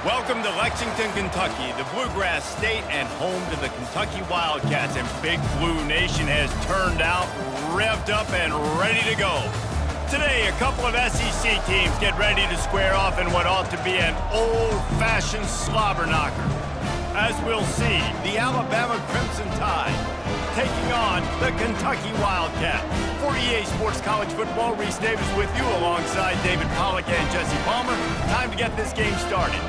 Welcome to Lexington, Kentucky, the Bluegrass State and home to the Kentucky Wildcats. And Big Blue Nation has turned out, revved up, and ready to go. Today, a couple of SEC teams get ready to square off in what ought to be an old-fashioned slobber knocker. As we'll see, the Alabama Crimson Tide taking on the Kentucky Wildcats. For EA Sports College Football, Reese Davis with you alongside David Pollack and Jesse Palmer. Time to get this game started.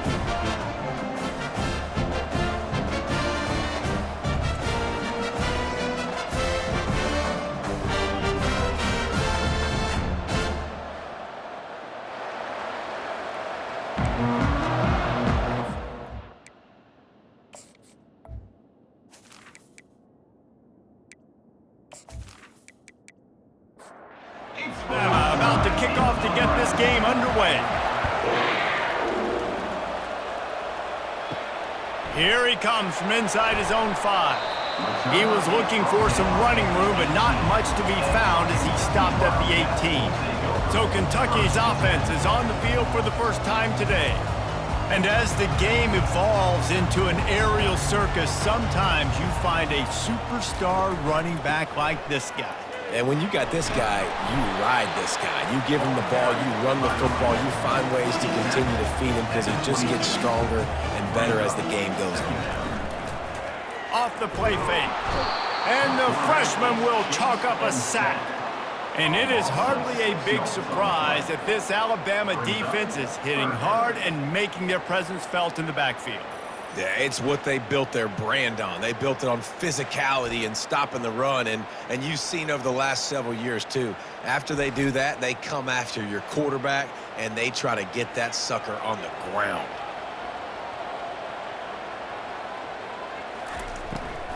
About to kick off to get this game underway. Here he comes from inside his own 5. He was looking for some running room, but not much to be found as he stopped at the 18. So Kentucky's offense is on the field for the first time today. And as the game evolves into an aerial circus, sometimes you find a superstar running back like this guy. And when you got this guy, you ride this guy. You give him the ball, you run the football, you find ways to continue to feed him because he just gets stronger and better as the game goes on. Off the play fake. And the freshman will chalk up a sack. And it is hardly a big surprise that this Alabama defense is hitting hard and making their presence felt in the backfield. Yeah, it's what they built their brand on. They built it on physicality and stopping the run, and you've seen over the last several years, too. After they do that, they come after your quarterback, and they try to get that sucker on the ground.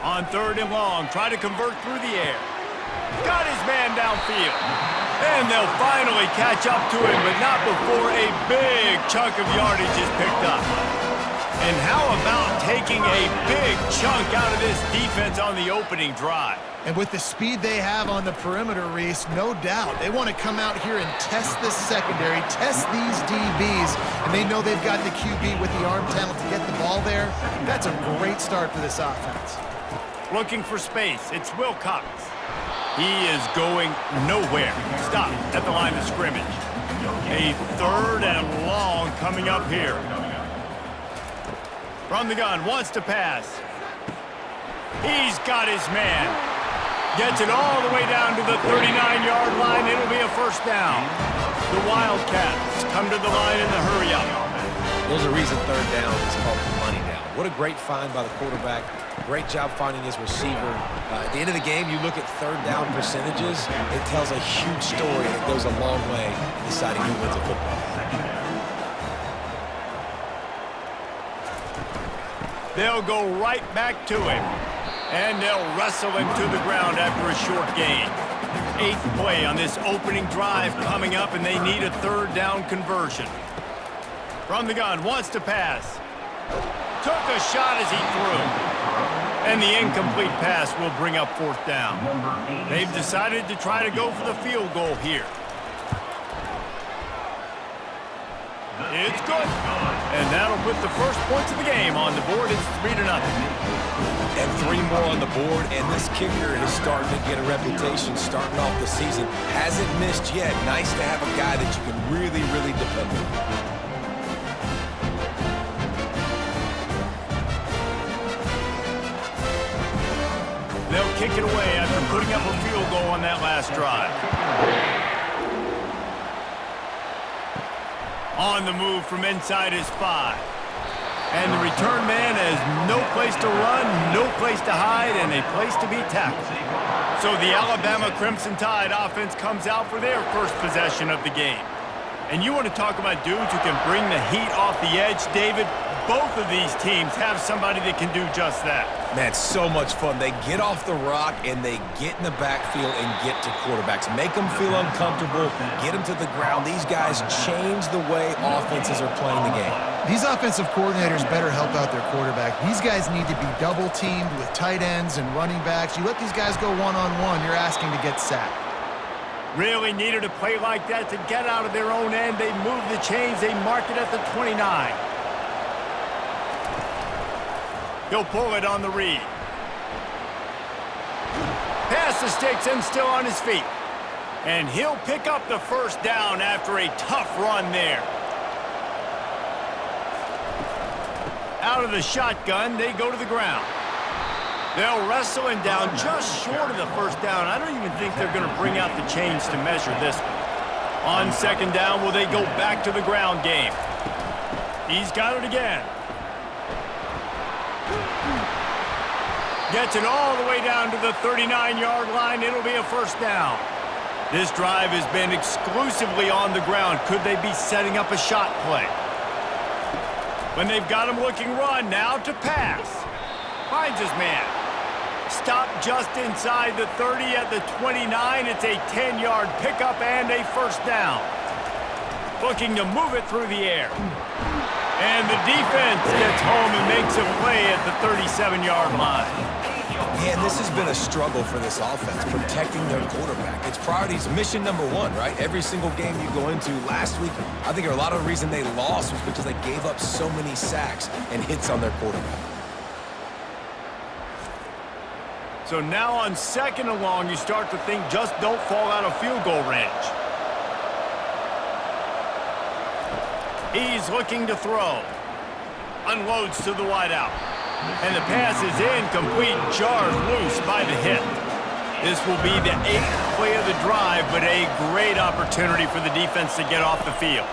On 3rd and long, try to convert through the air. Got his man downfield. And they'll finally catch up to him, but not before a big chunk of yardage is picked up. And how about taking a big chunk out of this defense on the opening drive? And with the speed they have on the perimeter, Reese, no doubt, they want to come out here and test this secondary, test these DBs, and they know they've got the QB with the arm talent to get the ball there. That's a great start for this offense. Looking for space, it's Wilcox. He is going nowhere. Stop at the line of scrimmage. A 3rd and long coming up here. From the gun, wants to pass. He's got his man. Gets it all the way down to the 39-yard line. It'll be a first down. The Wildcats come to the line in the hurry-up. There's a reason 3rd down is called the money down. What a great find by the quarterback. Great job finding his receiver. At the end of the game, you look at 3rd down percentages. It tells a huge story, and it goes a long way in deciding who wins a football game. They'll go right back to him, and they'll wrestle him to the ground after a short gain. 8th play on this opening drive coming up, and they need a 3rd down conversion. From the gun, wants to pass. Took a shot as he threw. And the incomplete pass will bring up 4th down. They've decided to try to go for the field goal here. It's good. And that'll put the first points of the game on the board. It's 3-0. And 3 more on the board, and this kicker is starting to get a reputation starting off the season. Hasn't missed yet. Nice to have a guy that you can really, really depend on. They'll kick it away after putting up a field goal on that last drive. On the move from inside his 5. And the return man has no place to run, no place to hide, and a place to be tackled. So the Alabama Crimson Tide offense comes out for their first possession of the game. And you want to talk about dudes who can bring the heat off the edge, David? Both of these teams have somebody that can do just that. Man, so much fun. They get off the rock and they get in the backfield and get to quarterbacks. Make them feel uncomfortable, get them to the ground. These guys change the way offenses are playing the game. These offensive coordinators better help out their quarterback. These guys need to be double-teamed with tight ends and running backs. You let these guys go one-on-one, you're asking to get sacked. Really needed a play like that to get out of their own end. They move the chains. They mark it at the 29. He'll pull it on the read. Past the sticks and still on his feet. And he'll pick up the first down after a tough run there. Out of the shotgun, they go to the ground. They'll wrestle him down just short of the first down. I don't even think they're going to bring out the chains to measure this one. On second down, will they go back to the ground game? He's got it again. Gets it all the way down to the 39-yard line. It'll be a first down. This drive has been exclusively on the ground. Could they be setting up a shot play? When they've got him looking run, now to pass. Finds his man. Stopped just inside the 30 at the 29. It's a 10-yard pickup and a first down. Looking to move it through the air. And the defense gets home and makes a play at the 37-yard line. Man, this has been a struggle for this offense, protecting their quarterback. It's priorities, mission number one, right? Every single game you go into last week, I think a lot of the reason they lost was because they gave up so many sacks and hits on their quarterback. So now on second and long, you start to think just don't fall out of field goal range. He's looking to throw. Unloads to the wideout. And the pass is incomplete, jarred loose by the hit. This will be the 8th play of the drive, but a great opportunity for the defense to get off the field.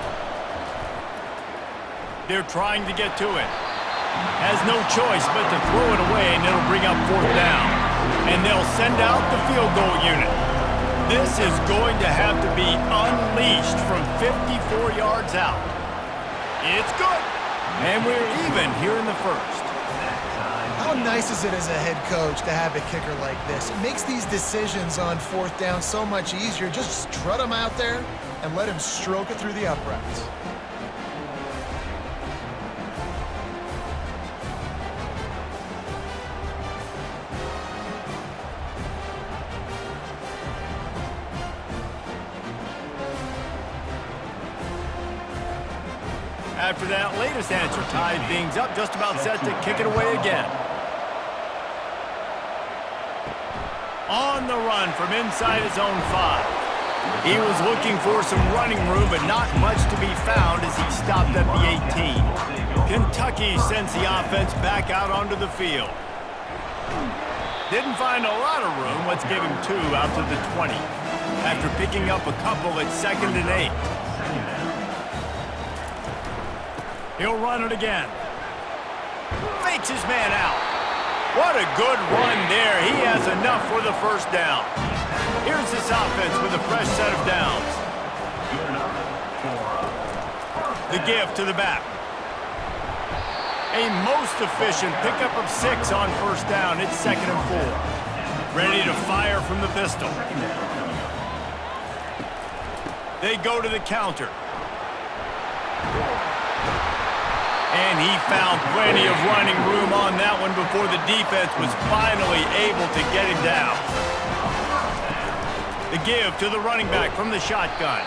They're trying to get to it. Has no choice but to throw it away, and it'll bring up fourth down. And they'll send out the field goal unit. This is going to have to be unleashed from 54 yards out. It's good. And we're even here in the first. How nice is it as a head coach to have a kicker like this? It makes these decisions on fourth down so much easier. Just strut him out there and let him stroke it through the uprights. After that latest answer tied things up, just about set to kick it away again. On the run from inside his own 5. He was looking for some running room, but not much to be found as he stopped at the 18. Kentucky sends the offense back out onto the field. Didn't find a lot of room. Let's give him 2 out to the 20. After picking up a couple at 2nd and 8. He'll run it again. Fakes his man out. What a good run there. He has enough for the first down. Here's this offense with a fresh set of downs. The give to the back. A most efficient pickup of 6 on first down. It's 2nd and 4. Ready to fire from the pistol. They go to the counter. And he found plenty of running room on that one before the defense was finally able to get him down. The give to the running back from the shotgun.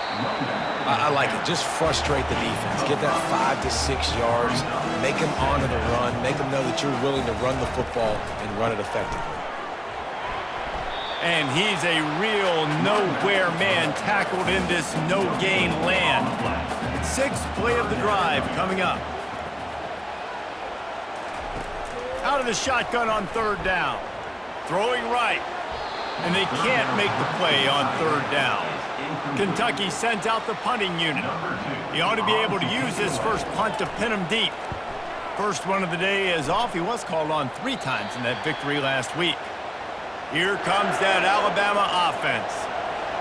I like it. Just frustrate the defense. Get that 5 to 6 yards. Make them honor the run. Make them know that you're willing to run the football and run it effectively. And he's a real nowhere man tackled in this no-gain land. 6th play of the drive coming up. Out of the shotgun on 3rd down. Throwing right. And they can't make the play on 3rd down. Kentucky sends out the punting unit. He ought to be able to use this first punt to pin him deep. First one of the day is off. He was called on 3 times in that victory last week. Here comes that Alabama offense.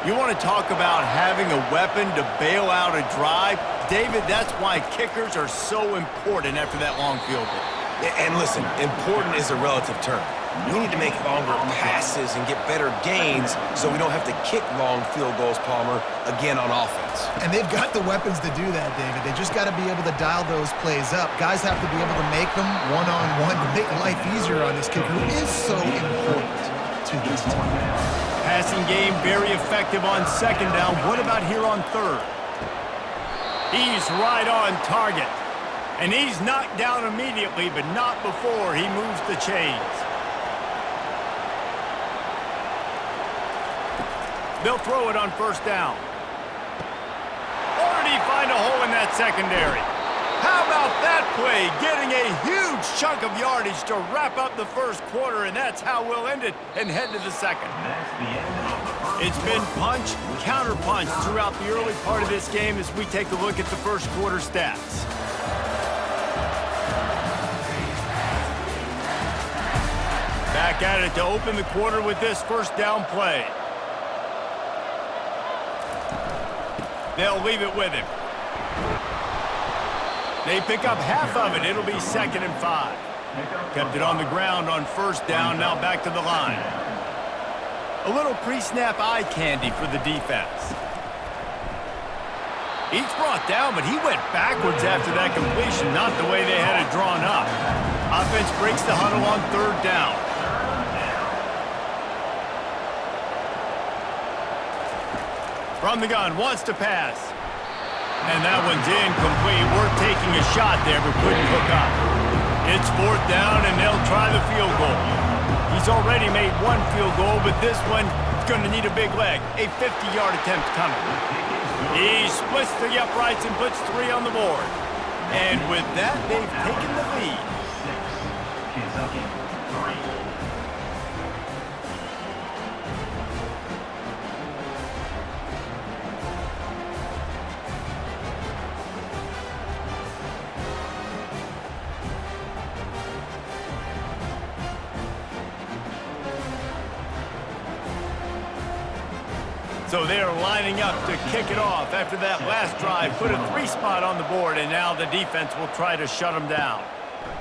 You want to talk about having a weapon to bail out a drive? David, that's why kickers are so important after that long field goal. And listen, important is a relative term. We need to make longer passes and get better gains so we don't have to kick long field goals, Palmer, again on offense. And they've got the weapons to do that, David. They just got to be able to dial those plays up. Guys have to be able to make them one-on-one to make life easier on this kicker, who is so important to this team. Passing game very effective on 2nd down. What about here on 3rd? He's right on target. And he's knocked down immediately, but not before he moves the chains. They'll throw it on first down. Or did he find a hole in that secondary? How about that play? Getting a huge chunk of yardage to wrap up the first quarter, and that's how we'll end it and head to the second. It's been punch, counter-punch throughout the early part of this game as we take a look at the first quarter stats. Back at it to open the quarter with this first down play. They'll leave it with him. They pick up half of it. It'll be 2nd and 5. Kept it on the ground on first down, now back to the line. A little pre-snap eye candy for the defense. He's brought down, but he went backwards after that completion, not the way they had it drawn up. Offense breaks the huddle on third down. From the gun, wants to pass. And that one's incomplete. Worth taking a shot there, but couldn't hook up. It's 4th down, and they'll try the field goal. He's already made one field goal, but this one is going to need a big leg. A 50-yard attempt coming. He splits the uprights and puts 3 on the board. And with that, they've taken the lead. Kentucky 3. So they're lining up to kick it off after that last drive. Put a 3 spot on the board, and now the defense will try to shut him down.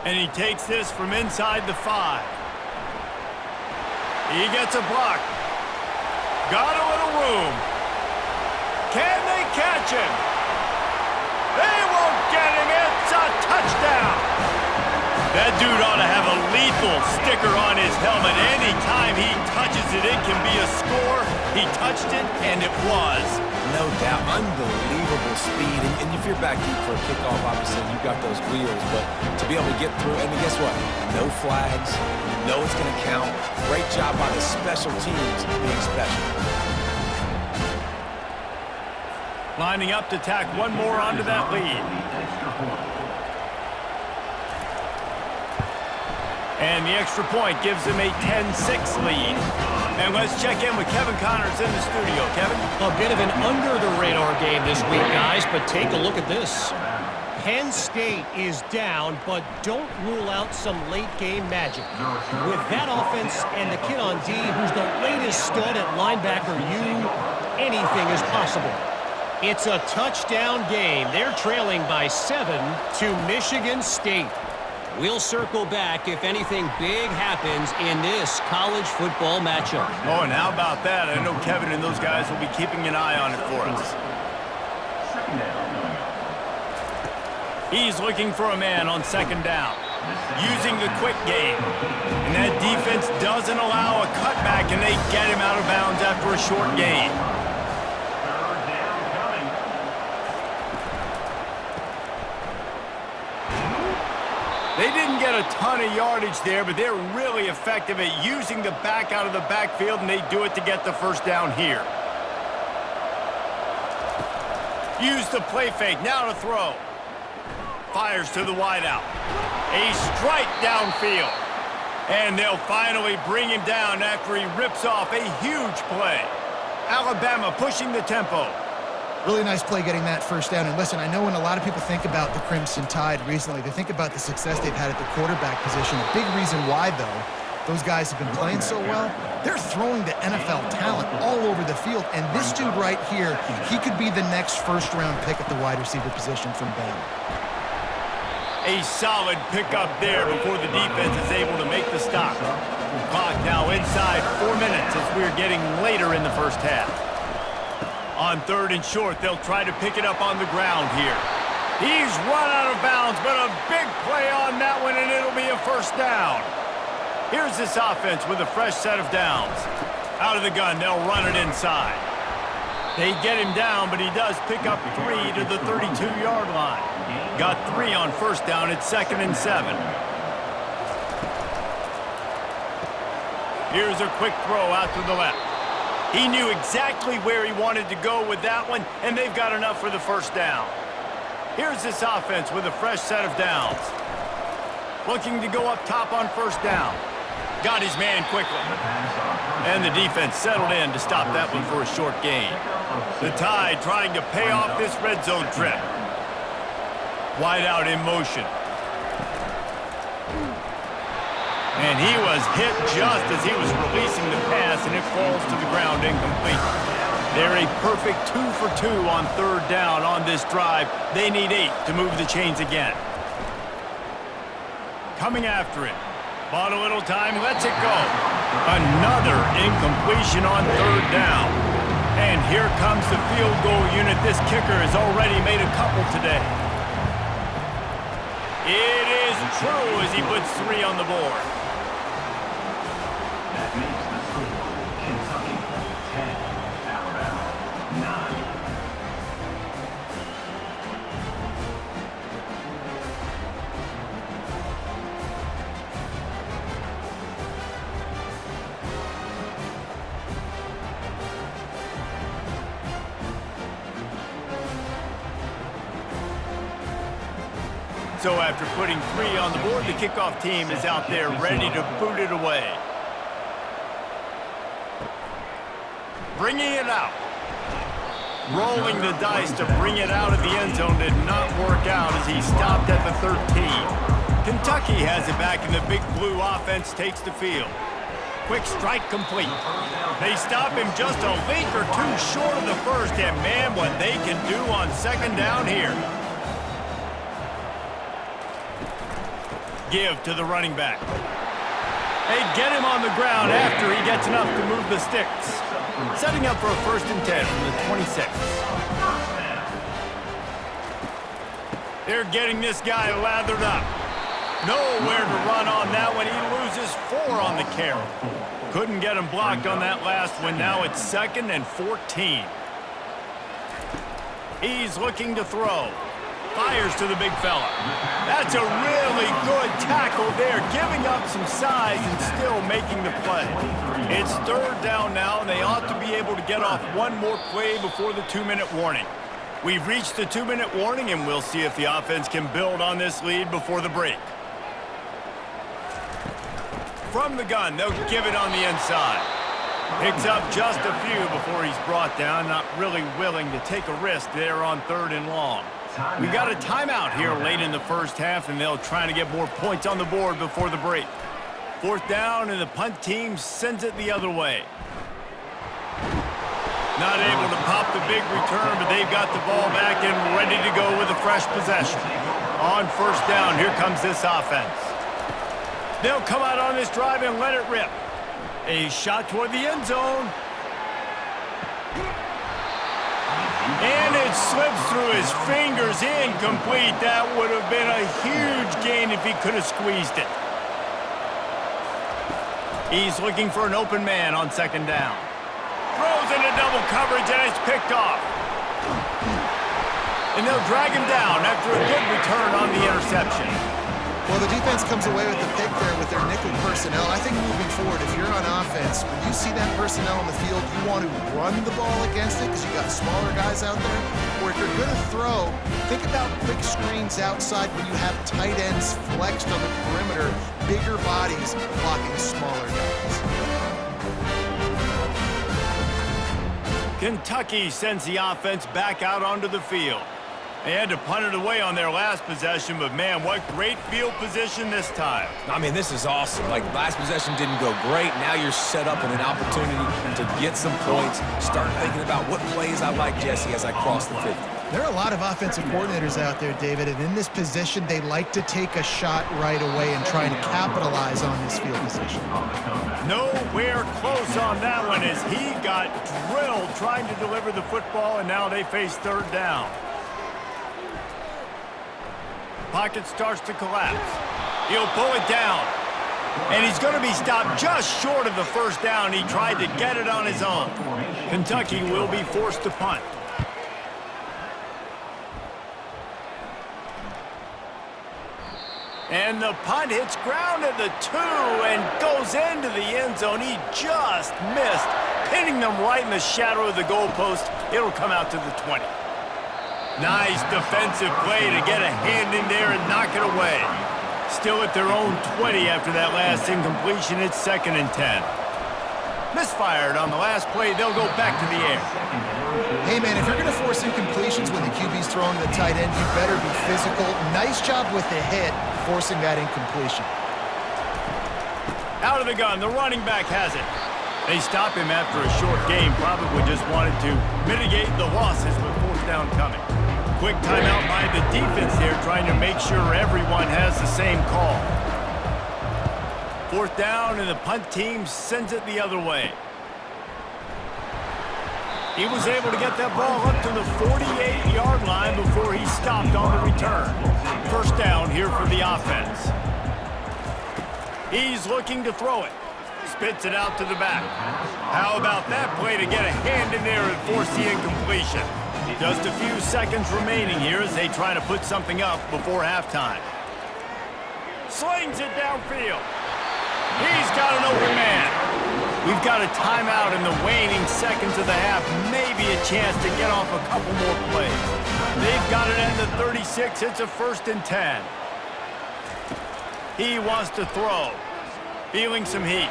And he takes this from inside the 5. He gets a block. Got a little room. Can they catch him? They won't get him. It's a touchdown. That dude ought to have a lethal sticker on his helmet. Anytime he touches it, it can be a score. He touched it, and it was. No doubt. Unbelievable speed. And if you're back deep for a kickoff, obviously, you've got those wheels. But to be able to get through, and guess what? No flags. You know it's going to count. Great job by the special teams being special. Lining up to tack one more onto that lead. And the extra point gives them a 10-6 lead. And let's check in with Kevin Connors in the studio. Kevin? A bit of an under-the-radar game this week, guys, but take a look at this. Penn State is down, but don't rule out some late-game magic. With that offense and the kid on D, who's the latest stud at linebacker, anything is possible. It's a touchdown game. They're trailing by 7 to Michigan State. We'll circle back if anything big happens in this college football matchup. Oh, and how about that? I know Kevin and those guys will be keeping an eye on it for us. He's looking for a man on 2nd down, using the quick game. And that defense doesn't allow a cutback, and they get him out of bounds after a short gain. They didn't get a ton of yardage there, but they're really effective at using the back out of the backfield, and they do it to get the first down here. Use the play fake, now to throw. Fires to the wideout. A strike downfield. And they'll finally bring him down after he rips off a huge play. Alabama pushing the tempo. Really nice play getting that first down. And listen, I know when a lot of people think about the Crimson Tide recently, they think about the success they've had at the quarterback position. A big reason why, though, those guys have been playing so well, they're throwing to NFL talent all over the field. And this dude right here, he could be the next first-round pick at the wide receiver position from Bama. A solid pickup there before the defense is able to make the stop. Clock now inside 4 minutes as we're getting later in the first half. On 3rd and short, they'll try to pick it up on the ground here. He's run out of bounds, but a big play on that one, and it'll be a first down. Here's this offense with a fresh set of downs. Out of the gun, they'll run it inside. They get him down, but he does pick up 3 to the 32-yard line. Got 3 on first down at 2nd and 7. Here's a quick throw out to the left. He knew exactly where he wanted to go with that one, and they've got enough for the first down. Here's this offense with a fresh set of downs. Looking to go up top on first down. Got his man quickly. And the defense settled in to stop that one for a short gain. The Tide trying to pay off this red zone trip. Wide out in motion. And he was hit just as he was releasing the pass, and it falls to the ground incomplete. They're a perfect 2 for 2 on third down on this drive. They need 8 to move the chains again. Coming after it. Bought a little time, lets it go. Another incompletion on third down. And here comes the field goal unit. This kicker has already made a couple today. It is true as he puts 3 on the board. That makes the score Kentucky 10, Alabama 9. So after putting 3 on the board, the kickoff team is out there ready to boot it away. Bringing it out. Rolling the dice to bring it out of the end zone did not work out as he stopped at the 13. Kentucky has it back, and the big blue offense takes the field. Quick strike complete. They stop him just a link or 2 short of the first, and man, what they can do on second down here. Give to the running back. They get him on the ground after he gets enough to move the sticks. Setting up for a 1st and 10 from the 26. They're getting this guy lathered up. Nowhere to run on that one. He loses 4 on the carry. Couldn't get him blocked on that last one. Now it's 2nd and 14. He's looking to throw. Fires to the big fella. That's a really good tackle there, giving up some size and still making the play. It's third down now, and they ought to be able to get off one more play before the 2-minute warning. We've reached the 2-minute warning, and we'll see if the offense can build on this lead before the break. From the gun, they'll give it on the inside. Picks up just a few before he's brought down, not really willing to take a risk there on 3rd and long. We got a timeout here late in the first half, and they'll try to get more points on the board before the break. 4th down, and the punt team sends it the other way. Not able to pop the big return, but they've got the ball back and ready to go with a fresh possession. On 1st down, here comes this offense. They'll come out on this drive and let it rip. A shot toward the end zone. And it slips through his fingers, incomplete. That would have been a huge gain if he could have squeezed it. He's looking for an open man on 2nd down. Throws into double coverage, and it's picked off. And they'll drag him down after a good return on the interception. Well, the defense comes away with the pick there with their nickel personnel. I think moving forward, if you're on offense, when you see that personnel on the field, you want to run the ball against it because you got smaller guys out there. Or if you're going to throw, think about quick screens outside when you have tight ends flexed on the perimeter, bigger bodies blocking smaller guys. Kentucky sends the offense back out onto the field. They had to punt it away on their last possession, but man, what great field position this time. I mean, this is awesome. Like, last possession didn't go great. Now you're set up in an opportunity to get some points. Start thinking about what plays I like, Jesse, as I cross the 50. There are a lot of offensive coordinators out there, David, and in this position, they like to take a shot right away and try and capitalize on this field position. Nowhere close on that one as he got drilled trying to deliver the football, and now they face 3rd down. Pocket starts to collapse. He'll pull it down. And he's going to be stopped just short of the first down. He tried to get it on his own. Kentucky will be forced to punt. And the punt hits ground at the 2 and goes into the end zone. He just missed, pinning them right in the shadow of the goalpost. It'll come out to the 20. Nice defensive play to get a hand in there and knock it away. Still at their own 20 after that last incompletion. It's 2nd and 10. Misfired on the last play. They'll go back to the air. Hey, man, if you're going to force incompletions when the QB's throwing to the tight end, you better be physical. Nice job with the hit, forcing that incompletion. Out of the gun, the running back has it. They stop him after a short game. Probably just wanted to mitigate the losses with 4th down coming. Quick timeout by the defense here, trying to make sure everyone has the same call. 4th down, and the punt team sends it the other way. He was able to get that ball up to the 48-yard line before he stopped on the return. 1st down here for the offense. He's looking to throw it. Spits it out to the back. How about that play to get a hand in there and force the incompletion? Just a few seconds remaining here as they try to put something up before halftime. Slings it downfield. He's got an open man. We've got a timeout in the waning seconds of the half. Maybe a chance to get off a couple more plays. They've got it at the 36. It's a 1st and 10. He wants to throw. Feeling some heat.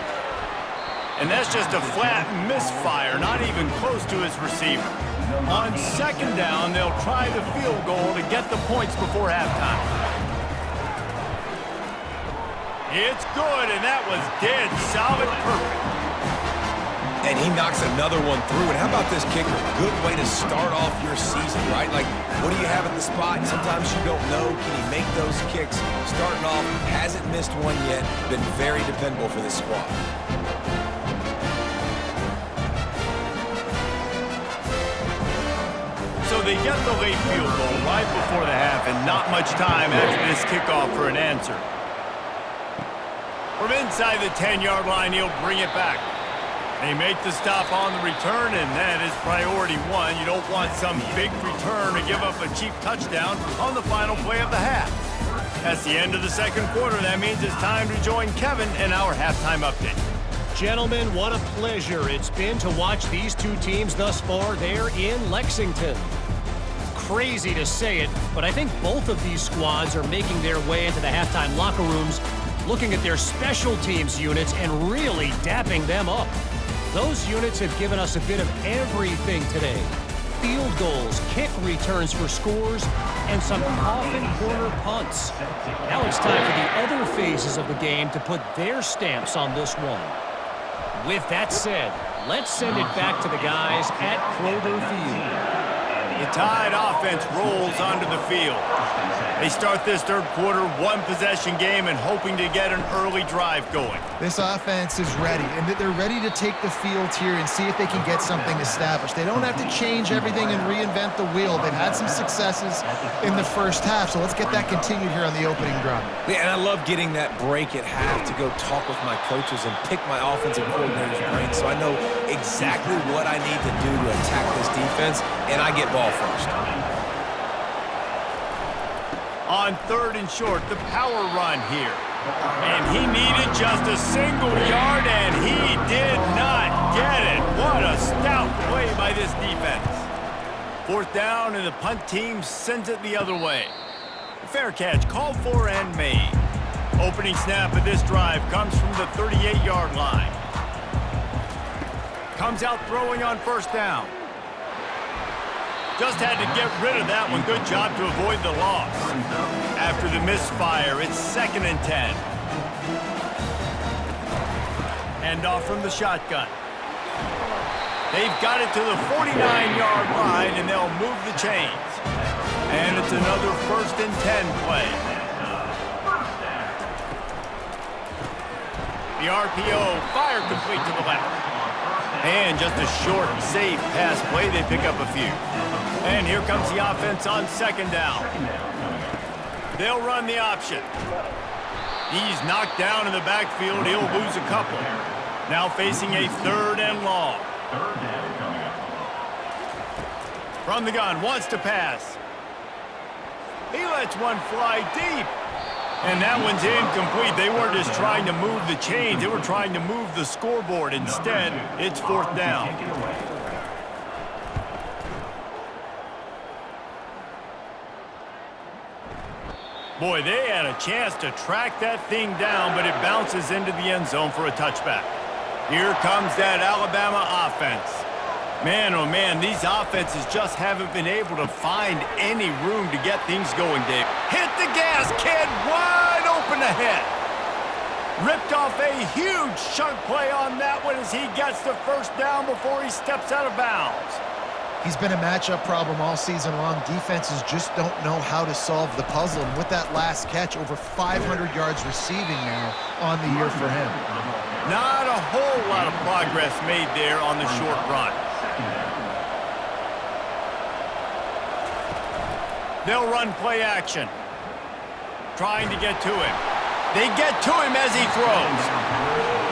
And that's just a flat misfire, not even close to his receiver. On 2nd down, they'll try the field goal to get the points before halftime. It's good, and that was dead solid, perfect. And he knocks another one through. And how about this kicker? Good way to start off your season, right? Like, what do you have at the spot? Sometimes you don't know. Can he make those kicks? Starting off, hasn't missed one yet. Been very dependable for this squad. So they get the late field goal right before the half, and not much time after this kickoff for an answer. From inside the 10-yard line, he'll bring it back. They make the stop on the return, and that is priority 1. You don't want some big return to give up a cheap touchdown on the final play of the half. That's the end of the 2nd quarter. That means it's time to join Kevin in our halftime update. Gentlemen, what a pleasure it's been to watch these two teams thus far there in Lexington. Crazy to say it, but I think both of these squads are making their way into the halftime locker rooms, looking at their special teams units and really dapping them up. Those units have given us a bit of everything today. Field goals, kick returns for scores, and some coffin corner punts. Now it's time for the other phases of the game to put their stamps on this one. With that said, let's send it back to the guys at Kroger Field. The Tide offense rolls onto the field. They start this 3rd quarter one-possession game and hoping to get an early drive going. This offense is ready, and they're ready to take the field here and see if they can get something established. They don't have to change everything and reinvent the wheel. They've had some successes in the first half, so let's get that continued here on the opening drive. Yeah, and I love getting that break at half to go talk with my coaches and pick my offensive coordinator's brain so I know exactly what I need to do to attack this defense, and I get ball first. On 3rd and short, the power run here. And he needed just a single yard, and he did not get it. What a stout play by this defense. 4th down, and the punt team sends it the other way. Fair catch called for and made. Opening snap of this drive comes from the 38-yard line. Comes out throwing on 1st down. Just had to get rid of that one. Good job to avoid the loss. After the misfire, it's 2nd and 10. Hand off from the shotgun. They've got it to the 49-yard line, and they'll move the chains. And it's another 1st and 10 play. The RPO, fire complete to the left. And just a short, safe pass play. They pick up a few. And here comes the offense on 2nd down. They'll run the option. He's knocked down in the backfield. He'll lose a couple. Now facing a 3rd and long. Third down coming up. From the gun, wants to pass. He lets one fly deep. And that one's incomplete. They weren't just trying to move the chains. They were trying to move the scoreboard. Instead, it's 4th down. Take it away. Boy, they had a chance to track that thing down, but it bounces into the end zone for a touchback. Here comes that Alabama offense. Man, oh man, these offenses just haven't been able to find any room to get things going, Dave. Hit the gas, kid, wide open ahead. Ripped off a huge chunk play on that one as he gets the 1st down before he steps out of bounds. He's been a matchup problem all season long. Defenses just don't know how to solve the puzzle. And with that last catch, over 500 yards receiving now on the year for him. Not a whole lot of progress made there on the short run. They'll run play action. Trying to get to him. They get to him as he throws.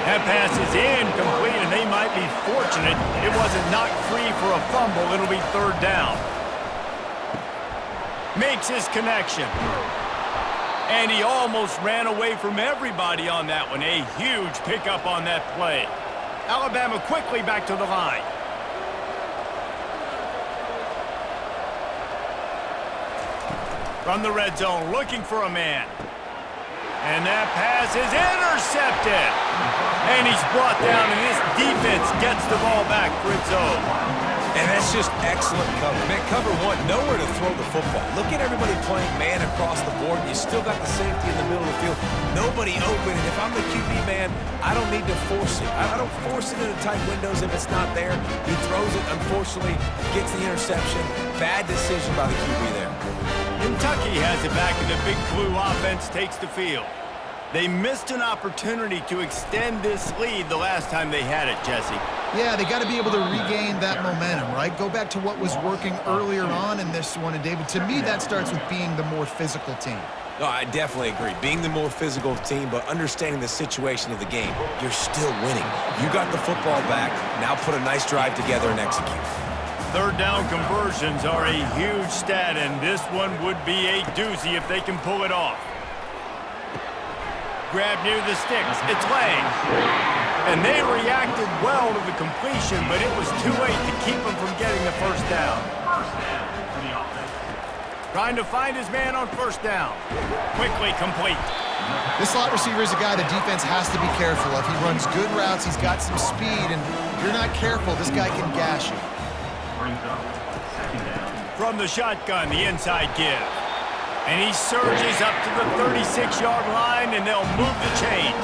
That pass is incomplete, and they might be fortunate it wasn't knocked free for a fumble. It'll be 3rd down. Makes his connection. And he almost ran away from everybody on that one. A huge pickup on that play. Alabama quickly back to the line. From the red zone, looking for a man. And that pass is intercepted. And he's brought down, and this defense gets the ball back for its own. And that's just excellent cover. Man, cover 1, nowhere to throw the football. Look at everybody playing man across the board. You still got the safety in the middle of the field. Nobody open. And if I'm the QB, man, I don't need to force it. I don't force it into tight windows if it's not there. He throws it, unfortunately, gets the interception. Bad decision by the QB there. Kentucky has it back, and the Big Blue offense takes the field. They missed an opportunity to extend this lead the last time they had it, Jesse. Yeah, they got to be able to regain that momentum, right? Go back to what was working earlier on in this one. And, David, to me, that starts with being the more physical team. No, I definitely agree. Being the more physical team, but understanding the situation of the game. You're still winning. You got the football back. Now put a nice drive together and execute. 3rd down conversions are a huge stat, and this one would be a doozy if they can pull it off. Grab near the sticks. It's Lang. And they reacted well to the completion, but it was too late to keep them from getting the 1st down. First down for the offense. Trying to find his man on 1st down. Quickly complete. This slot receiver is a guy the defense has to be careful of. He runs good routes. He's got some speed, and if you're not careful, this guy can gash you. Brings up 2nd down. From the shotgun, the inside give. And he surges up to the 36-yard line, and they'll move the chain.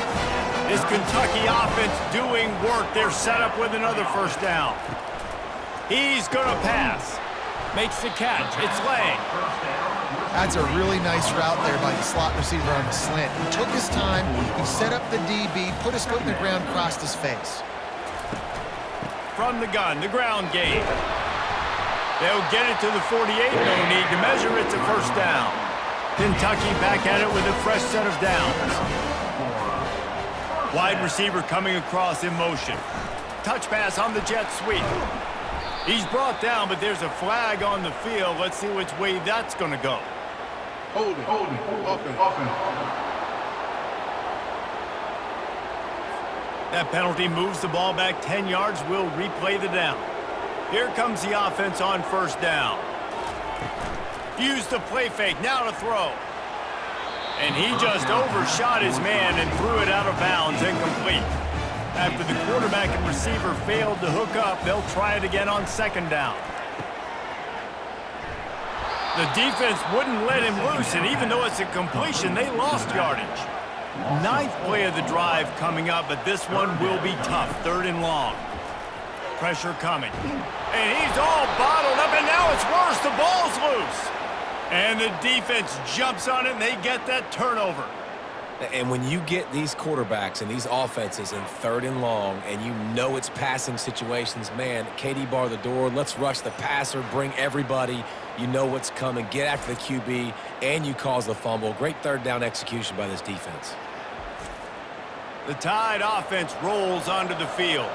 This Kentucky offense doing work. They're set up with another 1st down. He's going to pass. Makes the catch. It's Lang. That's a really nice route there by the slot receiver on the slant. He took his time. He set up the DB, put his foot in the ground, crossed his face. From the gun, the ground game. They'll get it to the 48. No need to measure. It's a 1st down. Kentucky back at it with a fresh set of downs. Wide receiver coming across in motion. Touch pass on the jet sweep. He's brought down, but there's a flag on the field. Let's see which way that's going to go. Holding. Offense. That penalty moves the ball back 10 yards. We'll replay the down. Here comes the offense on 1st down. Use the play fake, now to throw. And he just overshot his man and threw it out of bounds, incomplete. After the quarterback and receiver failed to hook up, they'll try it again on 2nd down. The defense wouldn't let him loose, and even though it's a completion, they lost yardage. 9th play of the drive coming up, but this one will be tough. 3rd and long. Pressure coming. And he's all bottled up, and now it's worse. The ball's loose. And the defense jumps on it, and they get that turnover. And when you get these quarterbacks and these offenses in 3rd and long, and you know it's passing situations, man, KD bar the door, let's rush the passer, bring everybody. You know what's coming, get after the QB, and you cause the fumble. Great 3rd down execution by this defense. The Tide offense rolls onto the field.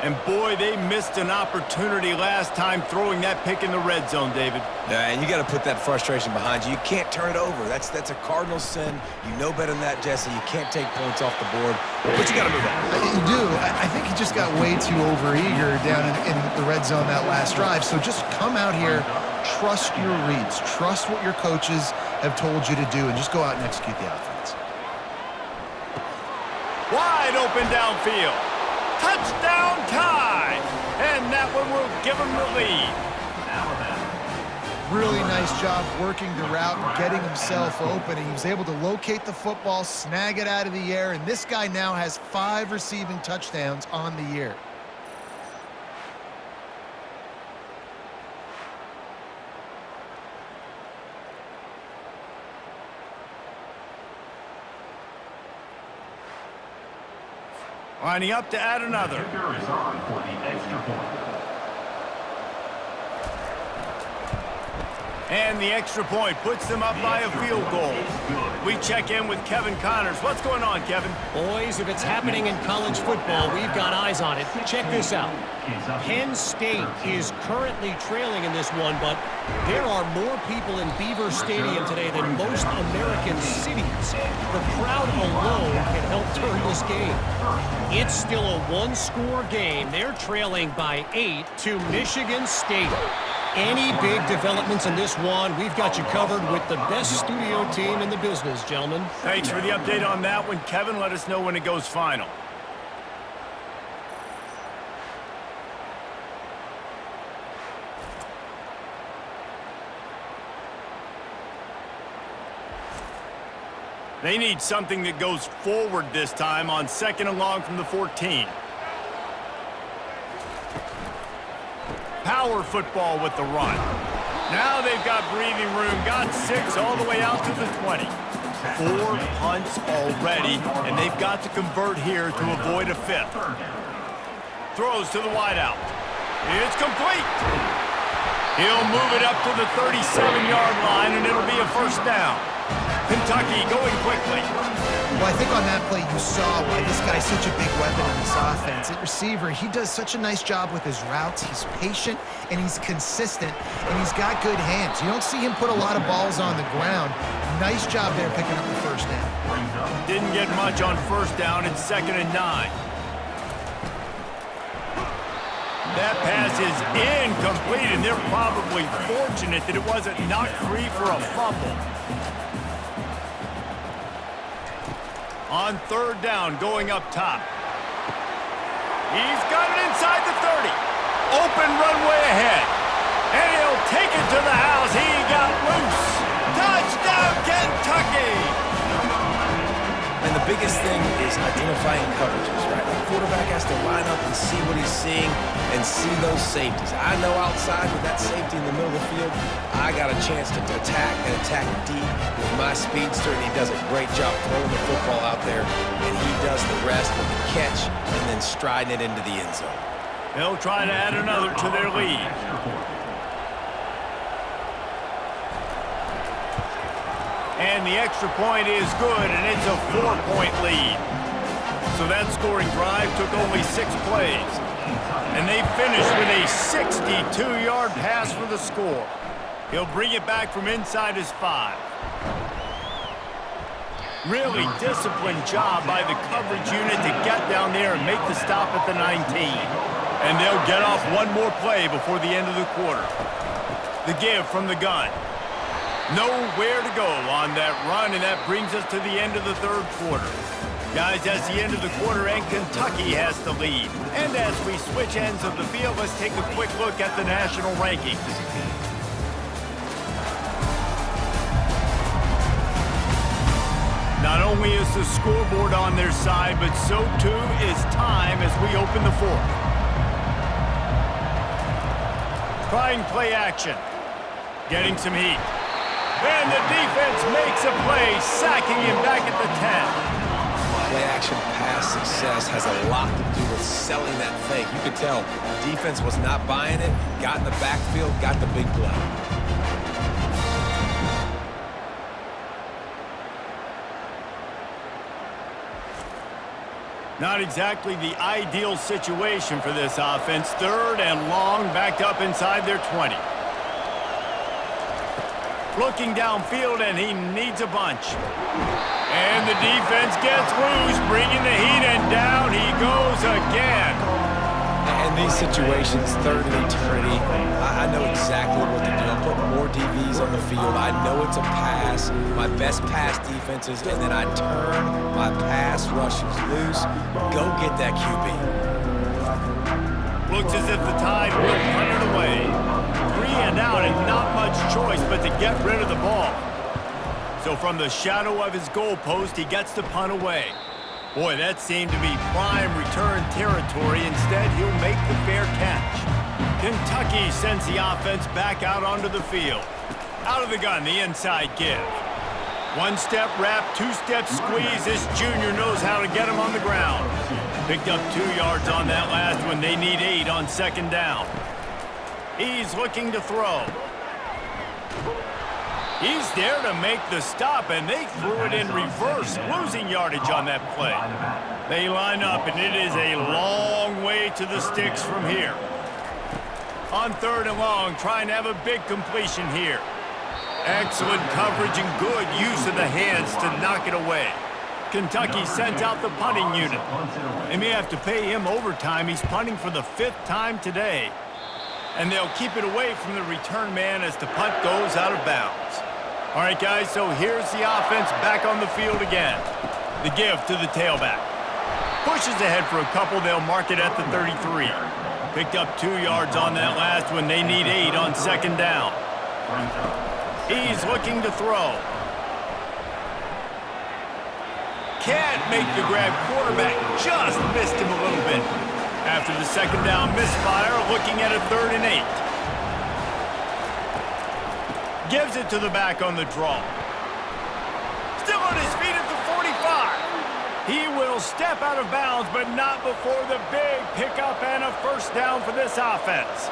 And boy, they missed an opportunity last time throwing that pick in the red zone, David. Yeah, and you got to put that frustration behind you. You can't turn it over. That's a cardinal sin. You know better than that, Jesse. You can't take points off the board, but you got to move on. You do. I think he just got way too overeager down in the red zone that last drive. So just come out here, trust your reads, trust what your coaches have told you to do, and just go out and execute the offense. Wide open downfield. Touchdown Tide! And that one will give him the lead. Really nice job working the route and getting himself open. He was able to locate the football, snag it out of the air, and this guy now has 5 receiving touchdowns on the year. Lining up to add another. Kicker is on for the extra point. And the extra point puts them up by a field goal. We check in with Kevin Connors. What's going on, Kevin? Boys, if it's happening in college football, we've got eyes on it. Check this out. Penn State is currently trailing in this one, but there are more people in Beaver Stadium today than most American cities. The crowd alone can help turn this game. It's still a one-score game. They're trailing by 8 to Michigan State. Any big developments in this one, we've got you covered with the best studio team in the business, gentlemen. Thanks for the update on that one, Kevin. Let us know when it goes final. They need something that goes forward this time on 2nd and long from the 14. Power football with the run. Now they've got breathing room, got 6 all the way out to the 20. 4 punts already, and they've got to convert here to avoid a 5th. Throws to the wideout. It's complete. He'll move it up to the 37-yard line, and it'll be a first down. Kentucky going quickly. Well, I think on that play you saw why this guy's such a big weapon in this offense. At receiver, he does such a nice job with his routes. He's patient, and he's consistent, and he's got good hands. You don't see him put a lot of balls on the ground. Nice job there picking up the first down. Didn't get much on first down. It's 2nd and 9. That pass is incomplete, and they're probably fortunate that it wasn't knocked free for a fumble. On 3rd down, going up top. He's got it inside the 30. Open runway ahead. And he'll take it to the house. He got loose. Touchdown, Kentucky! And the biggest thing is identifying coverages, right? The quarterback has to line up and see what he's seeing and see those safeties. I know outside with that safety in the middle of the field, I got a chance to attack and attack deep with my speedster, and he does a great job throwing the football out there, and he does the rest with the catch and then striding it into the end zone. They'll try to add another to their lead. And the extra point is good, and it's a 4-point lead. So that scoring drive took only 6 plays. And they finished with a 62-yard pass for the score. He'll bring it back from inside his 5. Really disciplined job by the coverage unit to get down there and make the stop at the 19. And they'll get off one more play before the end of the quarter. The give from the gun. Nowhere to go on that run, and that brings us to the end of the 3rd quarter. Guys, that's the end of the quarter, and Kentucky has the lead. And as we switch ends of the field, let's take a quick look at the national rankings. Not only is the scoreboard on their side, but so too is time as we open the 4th. Trying play action. Getting some heat. And the defense makes a play, sacking him back at the 10. Play action pass success has a lot to do with selling that fake. You could tell defense was not buying it, got in the backfield, got the big play. Not exactly the ideal situation for this offense. 3rd and long, backed up inside their 20. Looking downfield, and he needs a bunch. And the defense gets loose, bringing the heat, and down he goes again. In these situations, 3rd and eternity, I know exactly what to do. I'm putting more DBs on the field. I know it's a pass, my best pass defenses, and then I turn my pass rushers loose. Go get that QB. Looks as if the Tide will punt it away. 3 and out, and not much choice but to get rid of the ball. So from the shadow of his goalpost, he gets the punt away. Boy, that seemed to be prime return territory. Instead, he'll make the fair catch. Kentucky sends the offense back out onto the field. Out of the gun, the inside give. 1-step wrap, 2-step squeeze. This junior knows how to get him on the ground. Picked up 2 yards on that last one. They need 8 on 2nd down. He's looking to throw. He's there to make the stop, and they threw it in reverse, losing yardage on that play. They line up, and it is a long way to the sticks from here. On 3rd and long, trying to have a big completion here. Excellent coverage and good use of the hands to knock it away. Kentucky sends out the punting unit. They may have to pay him overtime. He's punting for the 5th time today. And they'll keep it away from the return man as the punt goes out of bounds. All right, guys, so here's the offense back on the field again. The give to the tailback. Pushes ahead for a couple. They'll mark it at the 33. Picked up 2 yards on that last one. They need 8 on 2nd down. He's looking to throw. Can't make the grab. Quarterback just missed him a little bit. After the 2nd down misfire, looking at a 3rd and 8. Gives it to the back on the draw. Still on his feet at the 45. He will step out of bounds, but not before the big pickup and a 1st down for this offense.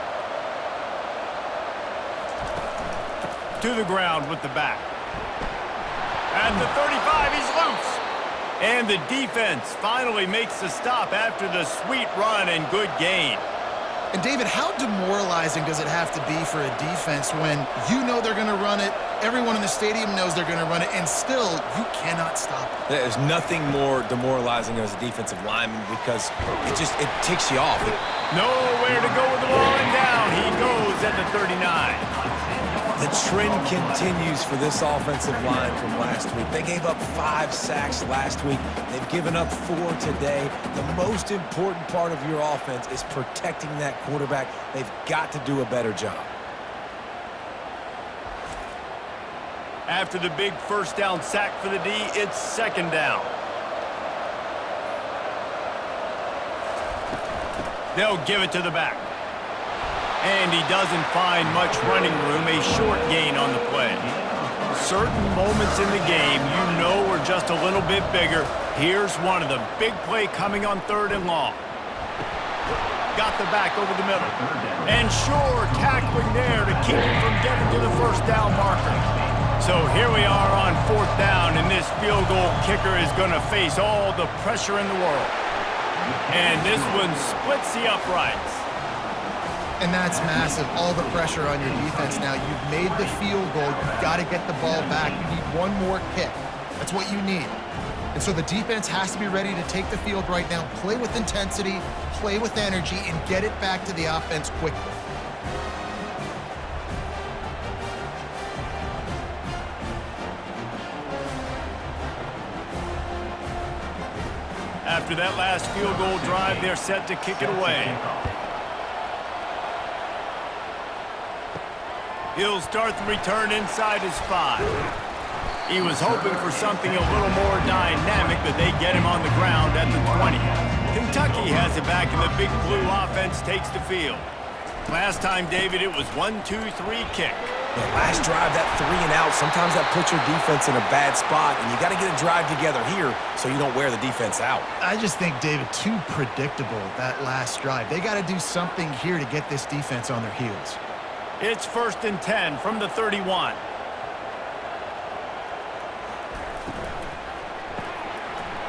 To the ground with the back. At the 35, he's loose. And the defense finally makes the stop after the sweet run and good gain. And David, how demoralizing does it have to be for a defense when you know they're going to run it, everyone in the stadium knows they're going to run it, and still you cannot stop it? There's nothing more demoralizing as a defensive lineman because it ticks you off. Nowhere to go with the ball, and down he goes at the 39. The trend continues for this offensive line from last week. They gave up 5 sacks last week. They've given up 4 today. The most important part of your offense is protecting that quarterback. They've got to do a better job. After the big 1st down sack for the D, it's 2nd down. They'll give it to the back. And he doesn't find much running room, a short gain on the play. Certain moments in the game you know are just a little bit bigger. Here's one of them. Big play coming on 3rd and long. Got the back over the middle. And sure, tackling there to keep him from getting to the 1st down marker. So here we are on 4th down, and this field goal kicker is going to face all the pressure in the world. And this one splits the uprights. And that's massive, all the pressure on your defense now. You've made the field goal. You've got to get the ball back. You need one more kick. That's what you need. And so the defense has to be ready to take the field right now, play with intensity, play with energy, and get it back to the offense quickly. After that last field goal drive, they're set to kick it away. He'll start the return inside his 5. He was hoping for something a little more dynamic, but they get him on the ground at the 20. Kentucky has it back, and the Big Blue offense takes the field. Last time, David, it was 1-2-3 kick. The last drive, that 3 and out, sometimes that puts your defense in a bad spot, and you got to get a drive together here so you don't wear the defense out. I just think, David, too predictable, that last drive. They got to do something here to get this defense on their heels. It's 1st and 10 from the 31.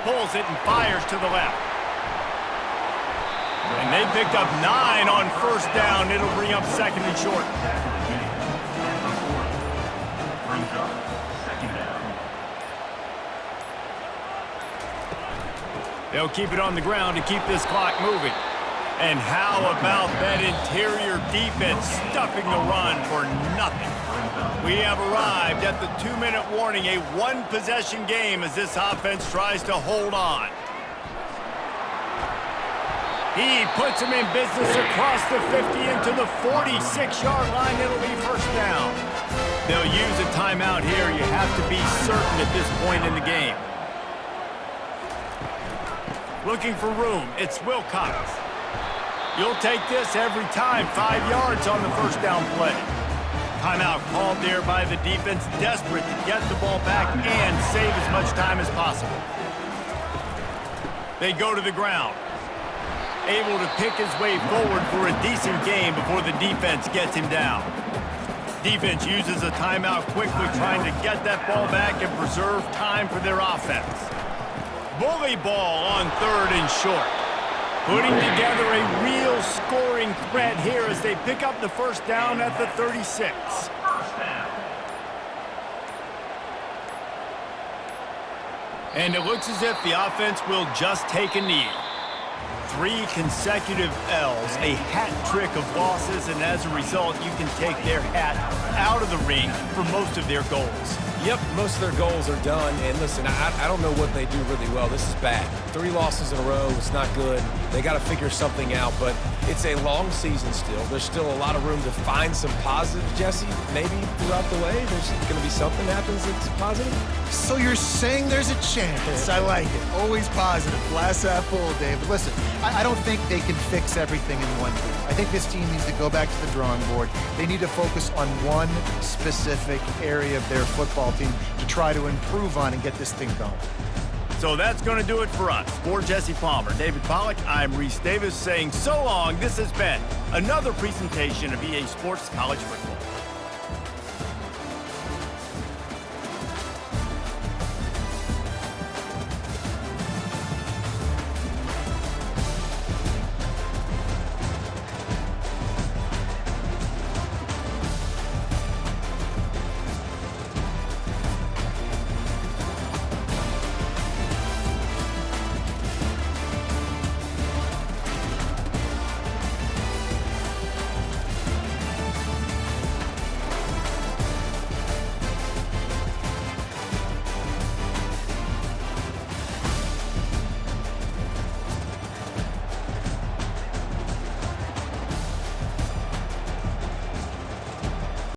Pulls it and fires to the left. And they picked up 9 on first down. It'll bring up second and short. Brings up second down. They'll keep it on the ground to keep this clock moving. And how about that interior defense stuffing the run for nothing? We have arrived at the 2-minute warning, a one-possession game as this offense tries to hold on. He puts him in business across the 50 into the 46-yard line. It'll be first down. They'll use a timeout here. You have to be certain at this point in the game. Looking for room. It's Wilcox. You'll take this every time. 5 yards on the first down play. Timeout called there by the defense, desperate to get the ball back and save as much time as possible. They go to the ground. Able to pick his way forward for a decent game before the defense gets him down. Defense uses a timeout quickly, trying to get that ball back and preserve time for their offense. Bully ball on third and short. Putting together a real scoring threat here as they pick up the first down at the 36. And it looks as if the offense will just take a knee. 3 consecutive L's, a hat trick of losses, and as a result, you can take their hat out of the ring for most of their goals. Yep, most of their goals are done. And listen, I don't know what they do really well. This is bad. 3 losses in a row. It's not good. They got to figure something out, but it's a long season still. There's still a lot of room to find some positive, Jesse. Maybe throughout the way, there's going to be something happens that's positive. So you're saying there's a chance. I like it. Always positive. Glass half full, David. Listen, I don't think they can fix everything in one game. I think this team needs to go back to the drawing board. They need to focus on one specific area of their football team to try to improve on and get this thing going. So that's going to do it for us. For Jesse Palmer, David Pollack, I'm Reese Davis saying so long. This has been another presentation of EA Sports College Football.